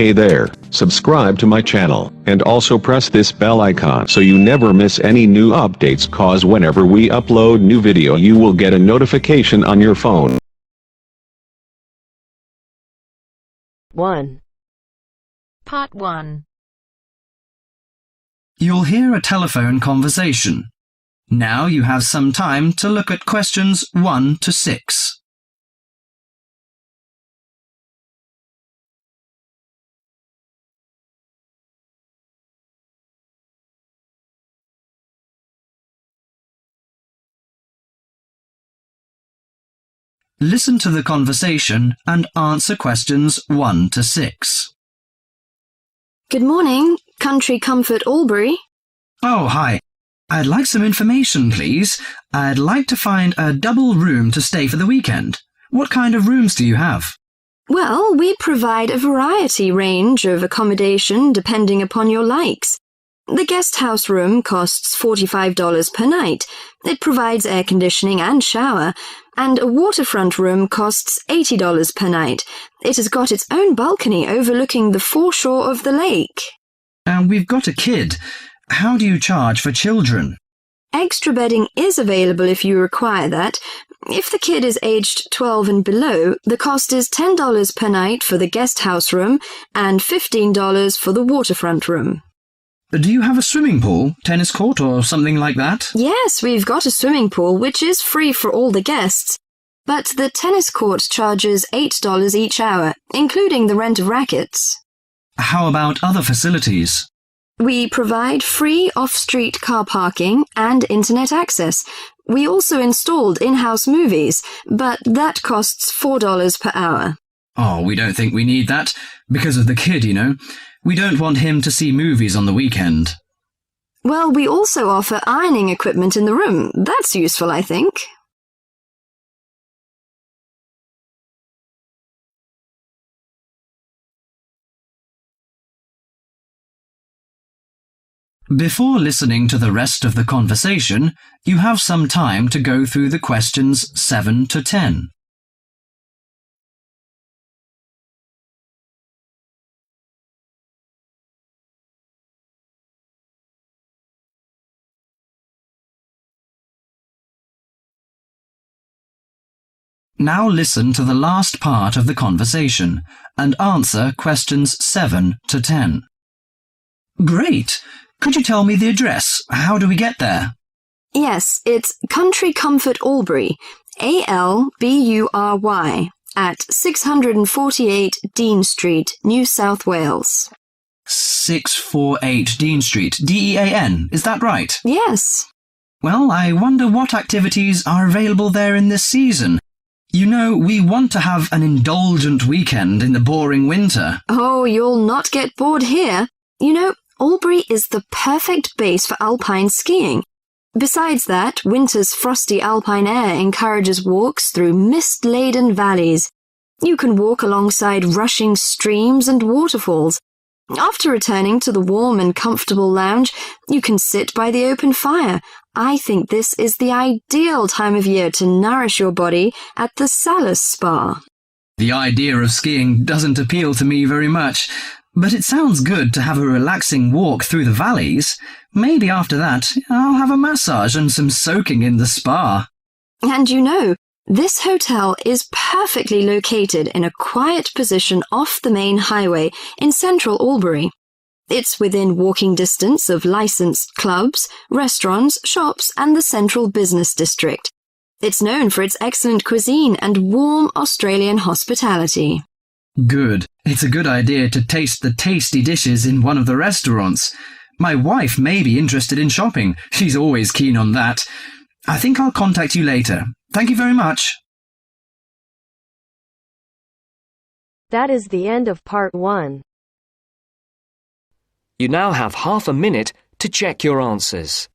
Hey there, subscribe to my channel, and also press this bell icon so you never miss any new updates, cause whenever we upload new video you will get a notification on your phone. 1. Part 1. You'll hear a telephone conversation. Now you have some time to look at questions 1 to 6. Listen to the conversation and answer questions 1 to 6. Good morning, Country Comfort Albury. Oh, hi. I'd like some information, please. I'd like to find a double room to stay for the weekend. What kind of rooms do you have? Well, we provide a variety range of accommodation depending upon your likes. The guest house room costs $45 per night. It provides air conditioning and shower, and a waterfront room costs $80 per night. It has got its own balcony overlooking the foreshore of the lake. We've got a kid. How do you charge for children? Extra bedding is available if you require that. If the kid is aged 12 and below, the cost is $10 per night for the guest house room and $15 for the waterfront room. Do you have a swimming pool, tennis court, or something like that? Yes, we've got a swimming pool, which is free for all the guests. But the tennis court charges $8 each hour, including the rent of rackets. How about other facilities? We provide free off-street car parking and internet access. We also installed in-house movies, but that costs $4 per hour. Oh, we don't think we need that. Because of the kid, you know. We don't want him to see movies on the weekend. Well, we also offer ironing equipment in the room. That's useful, I think. Before listening to the rest of the conversation, you have some time to go through the questions 7 to 10. Now listen to the last part of the conversation and answer questions 7 to 10. Great! Could you tell me the address? How do we get there? Yes, it's Country Comfort Albury, ALBURY, at 648 Dean Street, New South Wales. 648 Dean Street, DEAN, is that right? Yes. Well, I wonder what activities are available there in this season. You know, we want to have an indulgent weekend in the boring winter. Oh, you'll not get bored here. You know, Albury is the perfect base for alpine skiing. Besides that, winter's frosty alpine air encourages walks through mist-laden valleys. You can walk alongside rushing streams and waterfalls. After returning to the warm and comfortable lounge, you can sit by the open fire. I think this is the ideal time of year to nourish your body at the Salus Spa. The idea of skiing doesn't appeal to me very much, but it sounds good to have a relaxing walk through the valleys. Maybe after that, I'll have a massage and some soaking in the spa. And you know, this hotel is perfectly located in a quiet position off the main highway in central Albury. It's within walking distance of licensed clubs, restaurants, shops, and the central business district. It's known for its excellent cuisine and warm Australian hospitality. Good. It's a good idea to taste the tasty dishes in one of the restaurants. My wife may be interested in shopping. She's always keen on that. I think I'll contact you later. Thank you very much. That is the end of part 1. You now have half a minute to check your answers.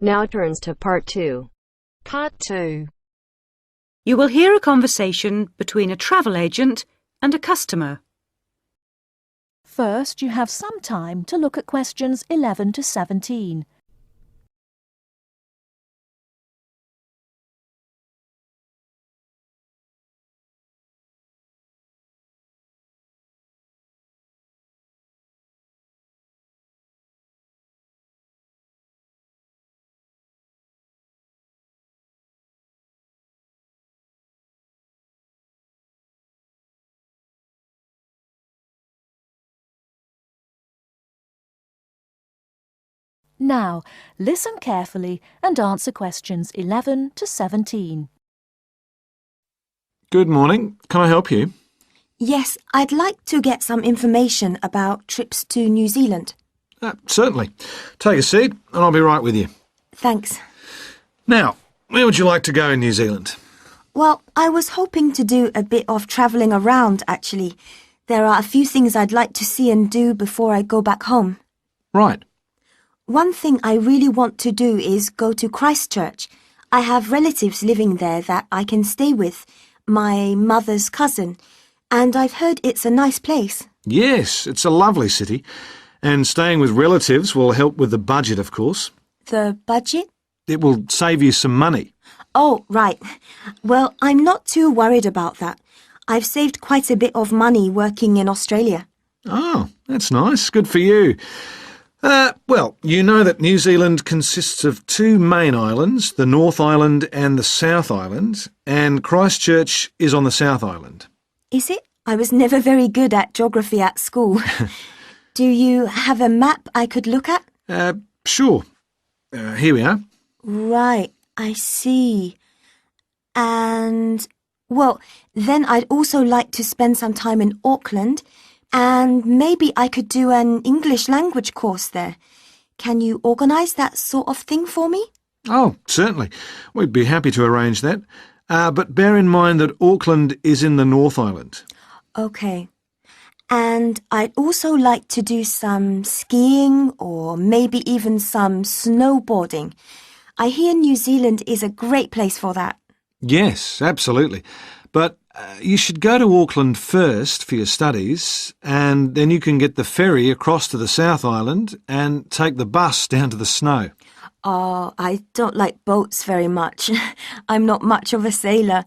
Now turns to part 2. Part 2. You will hear a conversation between a travel agent and a customer. First, you have some time to look at questions 11 to 17. Now, listen carefully and answer questions 11 to 17. Good morning. Can I help you? Yes, I'd like to get some information about trips to New Zealand. Certainly. Take a seat and I'll be right with you. Thanks. Now, where would you like to go in New Zealand? Well, I was hoping to do a bit of travelling around, actually. There are a few things I'd like to see and do before I go back home. Right. One thing I really want to do is go to Christchurch. I have relatives living there that I can stay with, my mother's cousin, and I've heard it's a nice place. Yes, it's a lovely city. And staying with relatives will help with the budget, of course. The budget? It will save you some money. Oh, right. Well, I'm not too worried about that. I've saved quite a bit of money working in Australia. Oh, that's nice. Good for you. Well, you know that New Zealand consists of 2 main islands, the North Island and the South Island, and Christchurch is on the South Island. Is it? I was never very good at geography at school. Do you have a map I could look at? Sure. Here we are. Right, I see. And, well, then I'd also like to spend some time in Auckland, and maybe I could do an English language course there. Can you organise that sort of thing for me? Oh, certainly. We'd be happy to arrange that. But bear in mind that Auckland is in the North Island. OK. And I'd also like to do some skiing or maybe even some snowboarding. I hear New Zealand is a great place for that. Yes, absolutely. But you should go to Auckland first for your studies, and then you can get the ferry across to the South Island and take the bus down to the snow. Oh, I don't like boats very much. I'm not much of a sailor.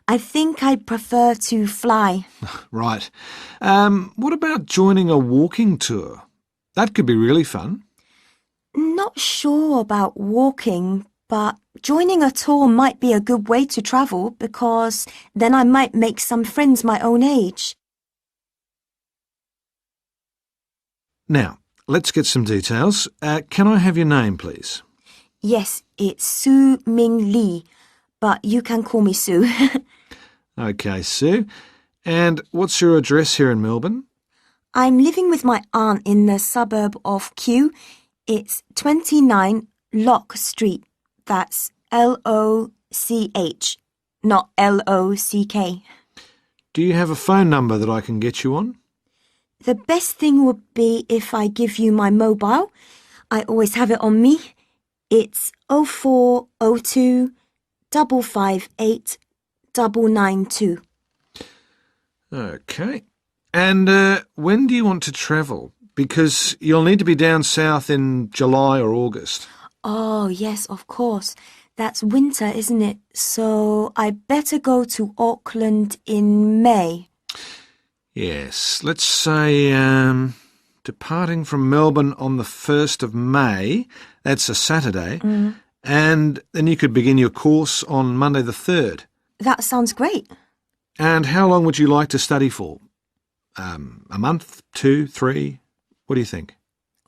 I think I'd prefer to fly. Right. What about joining a walking tour? That could be really fun. Not sure about walking, but joining a tour might be a good way to travel because then I might make some friends my own age. Now, let's get some details. Can I have your name, please? Yes, it's Su Ming Lee, but you can call me Sue. OK, Sue. And what's your address here in Melbourne? I'm living with my aunt in the suburb of Kew. It's 29 Lock Street. That's L-O-C-H, not L-O-C-K. Do you have a phone number that I can get you on? The best thing would be if I give you my mobile. I always have it on me. It's 0402 558 992. OK. And when do you want to travel? Because you'll need to be down south in July or August. Oh, yes, of course. That's winter, isn't it? So I better go to Auckland in May. Yes, let's say departing from Melbourne on the 1st of May, that's a Saturday, and then you could begin your course on Monday the 3rd. That sounds great. And how long would you like to study for? A month, 2, 3? What do you think?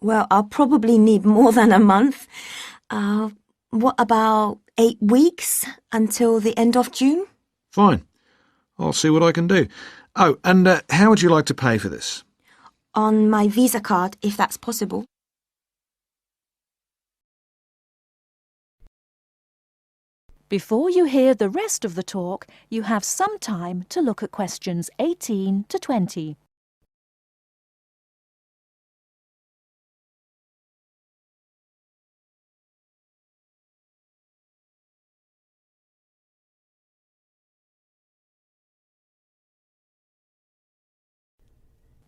Well, I'll probably need more than a month. What about 8 weeks until the end of June? Fine. I'll see what I can do. Oh, and how would you like to pay for this? On my Visa card, if that's possible. Before you hear the rest of the talk, you have some time to look at questions 18 to 20.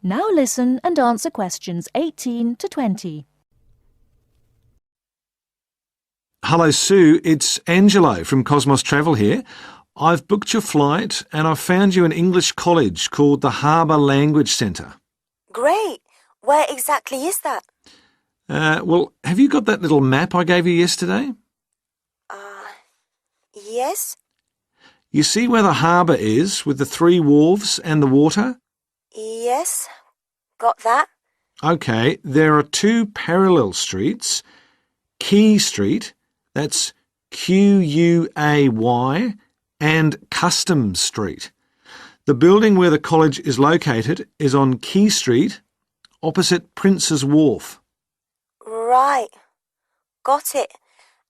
Now listen and answer questions 18 to 20. Hello, Sue. It's Angelo from Cosmos Travel here. I've booked your flight and I've found you an English college called the Harbour Language Centre. Great. Where exactly is that? Well, have you got that little map I gave you yesterday? Yes? You see where the harbour is with the 3 wharves and the water? Yes. Got that? OK, there are 2 parallel streets. Quay Street, that's Quay, and Customs Street. The building where the college is located is on Quay Street, opposite Prince's Wharf. Right. Got it.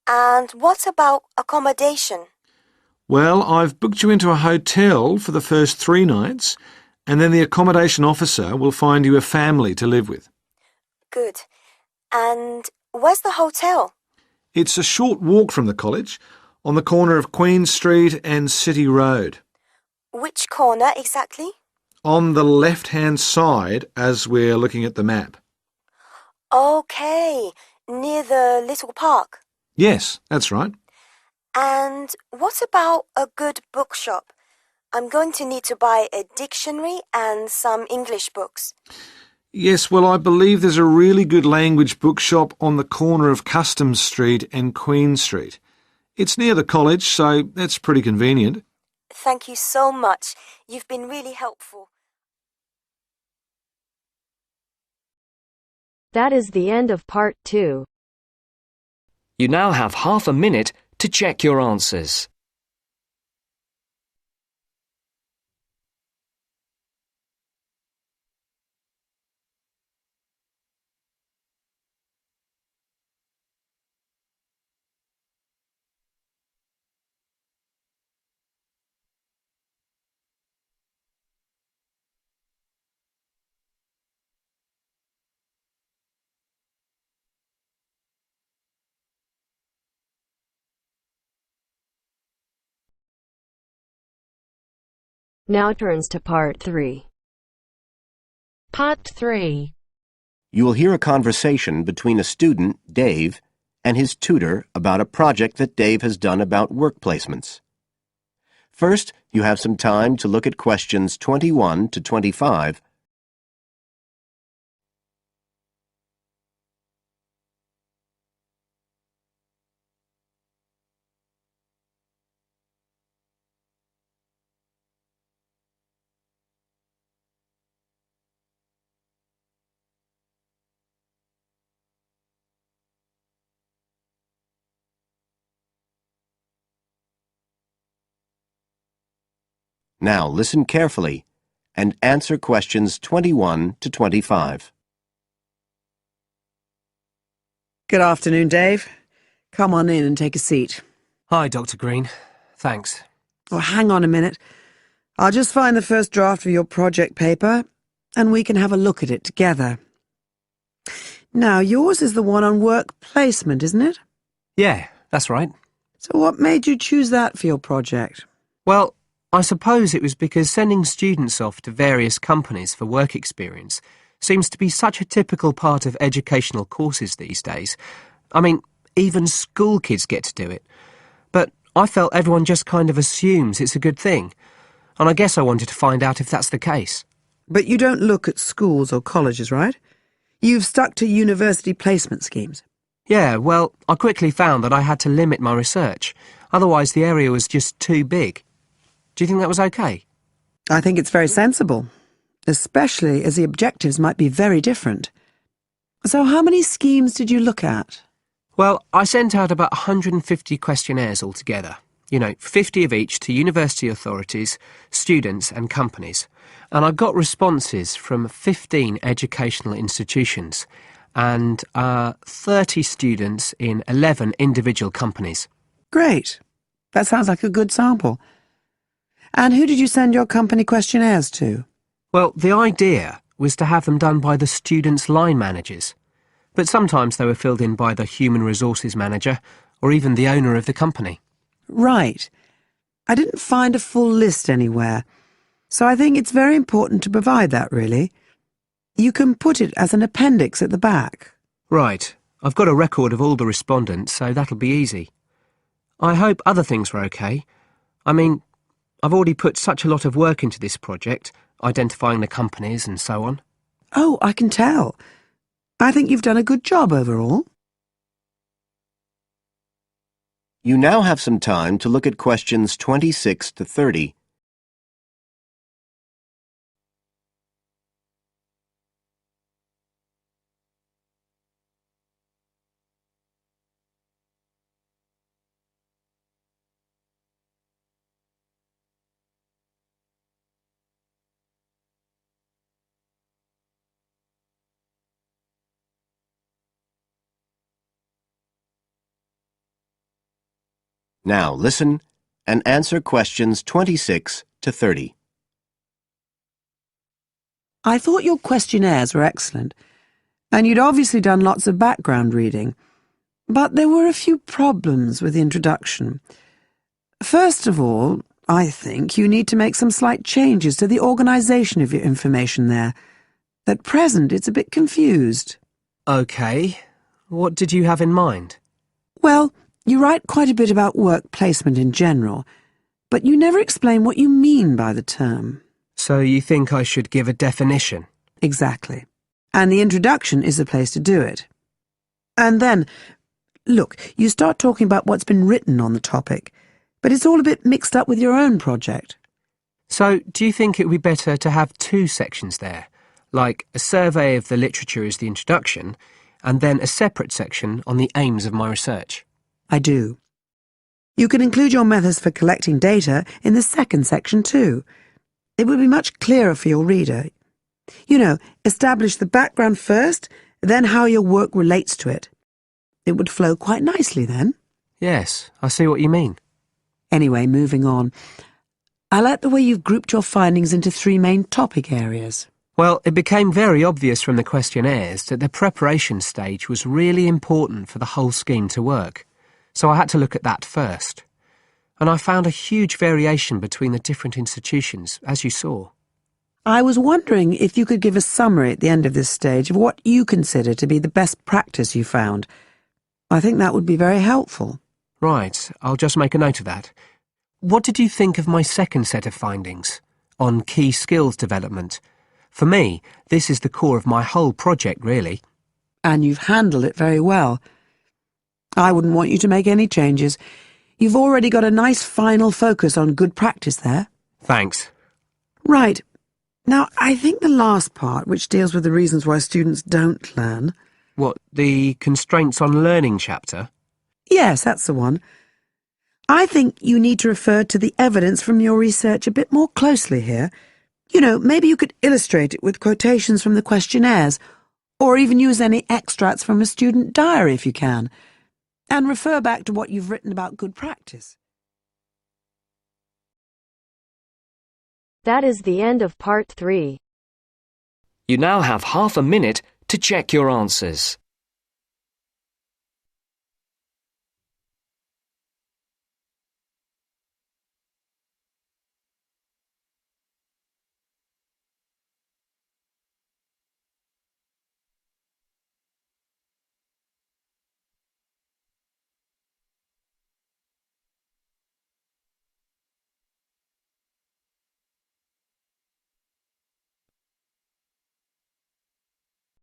And what about accommodation? Well, I've booked you into a hotel for the first 3 nights, and then the accommodation officer will find you a family to live with. Good. And where's the hotel? It's a short walk from the college, on the corner of Queen Street and City Road. Which corner exactly? On the left-hand side as we're looking at the map. OK, near the little park. Yes, that's right. And what about a good bookshop? I'm going to need to buy a dictionary and some English books. Yes, well, I believe there's a really good language bookshop on the corner of Customs Street and Queen Street. It's near the college, so that's pretty convenient. Thank you so much. You've been really helpful. That is the end of part 2. You now have half a minute to check your answers. Now turns to part 3. Part 3. You will hear a conversation between a student, Dave, and his tutor about a project that Dave has done about work placements. First, you have some time to look at questions 21 to 25. Now listen carefully and answer questions 21 to 25. Good afternoon, Dave. Come on in and take a seat. Hi, Dr. Green. Thanks. Oh, hang on a minute. I'll just find the first draft of your project paper and we can have a look at it together. Now, yours is the one on work placement, isn't it? Yeah, that's right. So what made you choose that for your project? Well, I suppose it was because sending students off to various companies for work experience seems to be such a typical part of educational courses these days. I mean, even school kids get to do it. But I felt everyone just kind of assumes it's a good thing. And I guess I wanted to find out if that's the case. But you don't look at schools or colleges, right? You've stuck to university placement schemes. Yeah, well, I quickly found that I had to limit my research. Otherwise, the area was just too big. Do you think that was okay? I think it's very sensible, especially as the objectives might be very different. So how many schemes did you look at? Well, I sent out about 150 questionnaires altogether. 50 of each to university authorities, students and companies. And I got responses from 15 educational institutions and 30 students in 11 individual companies. Great. That sounds like a good sample. And who did you send your company questionnaires to? Well, the idea was to have them done by the students' line managers. But sometimes they were filled in by the human resources manager or even the owner of the company. Right. I didn't find a full list anywhere. So I think it's very important to provide that, really. You can put it as an appendix at the back. Right. I've got a record of all the respondents, so that'll be easy. I hope other things were okay. I mean, I've already put such a lot of work into this project, identifying the companies and so on. Oh, I can tell. I think you've done a good job overall. You now have some time to look at questions 26 to 30. Now listen and answer questions 26 to 30. I thought your questionnaires were excellent, and you'd obviously done lots of background reading, but there were a few problems with the introduction. First of all, I think you need to make some slight changes to the organisation of your information there. At present, it's a bit confused. OK. What did you have in mind? Well, you write quite a bit about work placement in general, but you never explain what you mean by the term. So you think I should give a definition? Exactly. And the introduction is the place to do it. And then, look, you start talking about what's been written on the topic, but it's all a bit mixed up with your own project. So do you think it would be better to have two sections there, like a survey of the literature as the introduction, and then a separate section on the aims of my research? I do. You can include your methods for collecting data in the second section too. It would be much clearer for your reader. You know, establish the background first, then how your work relates to it. It would flow quite nicely then. Yes, I see what you mean. Anyway, moving on. I like the way you've grouped your findings into three main topic areas. Well, it became very obvious from the questionnaires that the preparation stage was really important for the whole scheme to work. So I had to look at that first. And I found a huge variation between the different institutions, as you saw. I was wondering if you could give a summary at the end of this stage of what you consider to be the best practice you found. I think that would be very helpful. Right, I'll just make a note of that. What did you think of my second set of findings, on key skills development? For me, this is the core of my whole project, really. And you've handled it very well. I wouldn't want you to make any changes. You've already got a nice final focus on good practice there. Thanks. Right. Now, I think the last part, which deals with the reasons why students don't learn... What, the constraints on learning chapter? Yes, that's the one. I think you need to refer to the evidence from your research a bit more closely here. You know, maybe you could illustrate it with quotations from the questionnaires, or even use any extracts from a student diary if you can, and refer back to what you've written about good practice. That is the end of part 3. You now have half a minute to check your answers.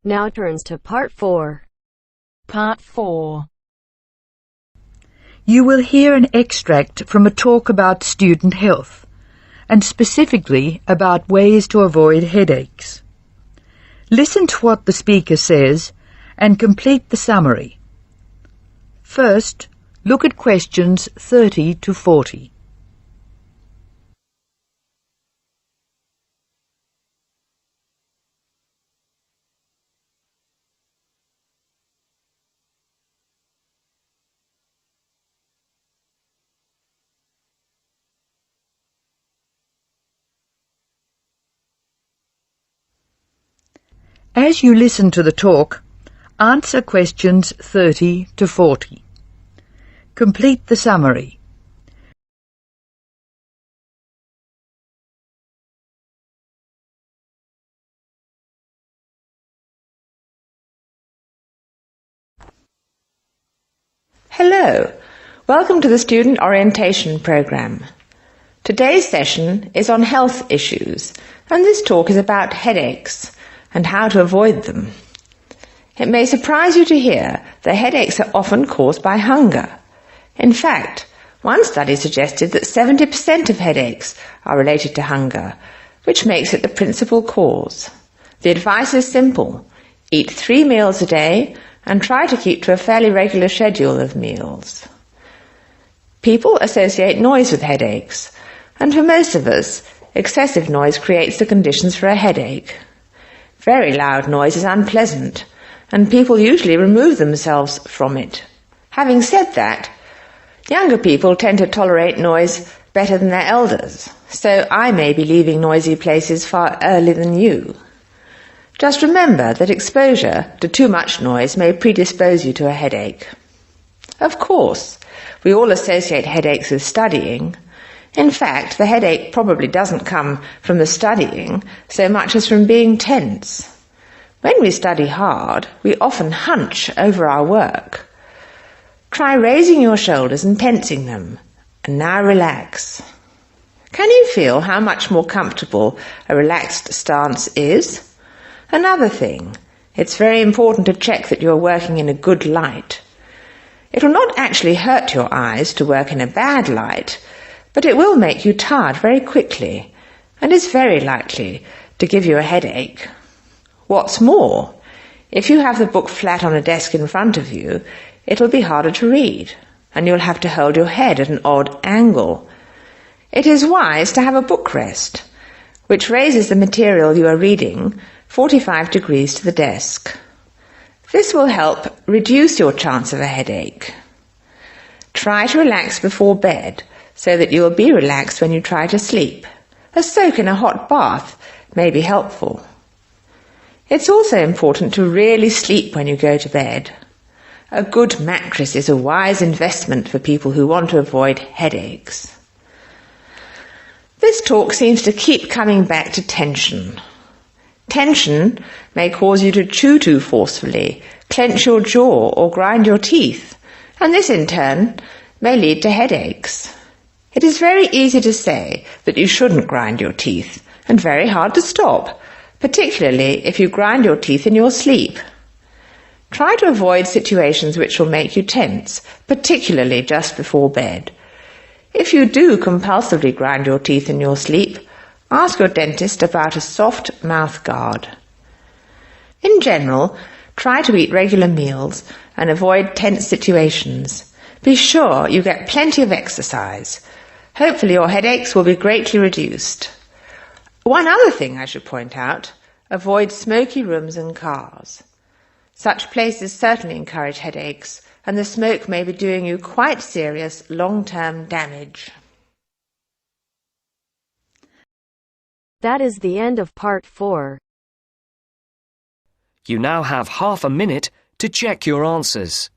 Now turns to part 4. Part 4. You will hear an extract from a talk about student health, and specifically about ways to avoid headaches. Listen to what the speaker says and complete the summary. First, look at questions 30 to 40. As you listen to the talk, answer questions 30 to 40. Complete the summary. Hello, welcome to the Student Orientation Programme. Today's session is on health issues, and this talk is about headaches and how to avoid them. It may surprise you to hear that headaches are often caused by hunger. In fact, one study suggested that 70% of headaches are related to hunger, which makes it the principal cause. The advice is simple. Eat 3 meals a day and try to keep to a fairly regular schedule of meals. People associate noise with headaches, and for most of us, excessive noise creates the conditions for a headache. Very loud noise is unpleasant, and people usually remove themselves from it. Having said that, younger people tend to tolerate noise better than their elders, so I may be leaving noisy places far earlier than you. Just remember that exposure to too much noise may predispose you to a headache. Of course, we all associate headaches with studying. In fact, the headache probably doesn't come from the studying so much as from being tense. When we study hard, we often hunch over our work. Try raising your shoulders and tensing them, and now relax. Can you feel how much more comfortable a relaxed stance is? Another thing, it's very important to check that you're working in a good light. It will not actually hurt your eyes to work in a bad light, but it will make you tired very quickly and is very likely to give you a headache. What's more, if you have the book flat on a desk in front of you, it'll be harder to read, and you'll have to hold your head at an odd angle. It is wise to have a book rest, which raises the material you are reading 45 degrees to the desk. This will help reduce your chance of a headache. Try to relax before bed so that you will be relaxed when you try to sleep. A soak in a hot bath may be helpful. It's also important to really sleep when you go to bed. A good mattress is a wise investment for people who want to avoid headaches. This talk seems to keep coming back to tension. Tension may cause you to chew too forcefully, clench your jaw or grind your teeth, and this in turn may lead to headaches. It is very easy to say that you shouldn't grind your teeth, and very hard to stop, particularly if you grind your teeth in your sleep. Try to avoid situations which will make you tense, particularly just before bed. If you do compulsively grind your teeth in your sleep, ask your dentist about a soft mouth guard. In general, try to eat regular meals and avoid tense situations. Be sure you get plenty of exercise. Hopefully your headaches will be greatly reduced. One other thing I should point out, avoid smoky rooms and cars. Such places certainly encourage headaches, and the smoke may be doing you quite serious long-term damage. That is the end of part 4. You now have half a minute to check your answers.